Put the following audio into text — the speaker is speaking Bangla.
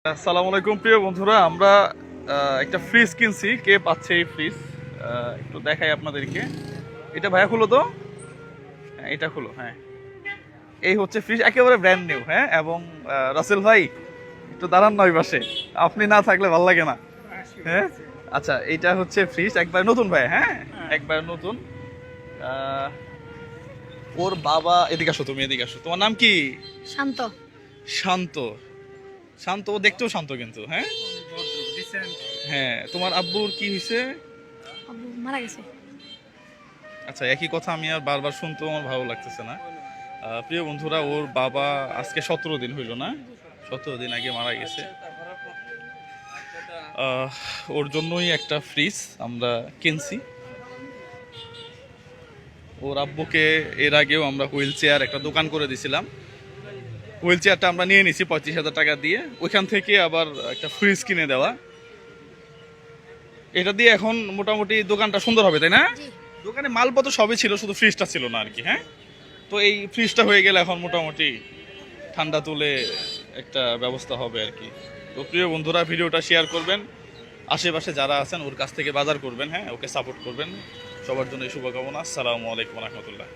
আসসালামু আলাইকুম প্রিয় বন্ধুরা, আমরা একটা ফ্রিজ কিনছি। কে পাচ্ছে এই ফ্রিজ? একটু দেখাই আপনাদেরকে। এটা ভাইয়া খুলো তো। হ্যাঁ, এটা খুলো। হ্যাঁ, এই হচ্ছে ফ্রিজ, একেবারে ব্র্যান্ড নিউ। হ্যাঁ, এবং রাসেল ভাই একটু দাঁড়ান না ওই পাশে, আপনি না থাকলে ভালো লাগে না। হ্যাঁ, আচ্ছা, এইটা হচ্ছে ফ্রিজ একবার নতুন ভাই। হ্যাঁ, একবার নতুন। আহ, ওর বাবা, এদিকে আসো, তুমি এদিকে আসো। তোমার নাম কি? শান্ত। শান্ত। শান্ত, ও দেখতেও শান্ত কিন্তু। হ্যাঁ, হ্যাঁ, তোমার আব্বুর কি হয়েছে? আব্বু মারা গেছে। আচ্ছা, একই কথা আমি আর বারবার শুনতেও আমার ভালো লাগতেছে না। প্রিয় বন্ধুরা, ওর বাবা আজকে 17 দিন হইল না, 17 দিন আগে মারা গেছে। ওর জন্যই একটা ফ্রিজ আমরা কিনছি। ওর আব্বুকে এর আগেও আমরা হুইল চেয়ার একটা দোকান করে দিছিলাম। হুইল চেয়ারটা আমরা নিয়ে নিছি 35,000 টাকা দিয়ে, ওইখান থেকে আবার একটা ফ্রিজ কিনে দেওয়া। এটা দিয়ে এখন মোটামুটি দোকানটা সুন্দর হবে, তাই না? দোকানে মালপত্র সবই ছিল, শুধু ফ্রিজটা ছিল না আর কি। হ্যাঁ, তো এই ফ্রিজটা হয়ে গেলে এখন মোটামুটি ঠান্ডা তুলে একটা ব্যবস্থা হবে আর কি। তো প্রিয় বন্ধুরা, ভিডিওটা শেয়ার করবেন, আশেপাশে যারা আছেন ওর কাছ থেকে বাজার করবেন। হ্যাঁ, ওকে সাপোর্ট করবেন। সবার জন্য শুভকামনা। আসসালামু আলাইকুম রহমতুল্লাহ।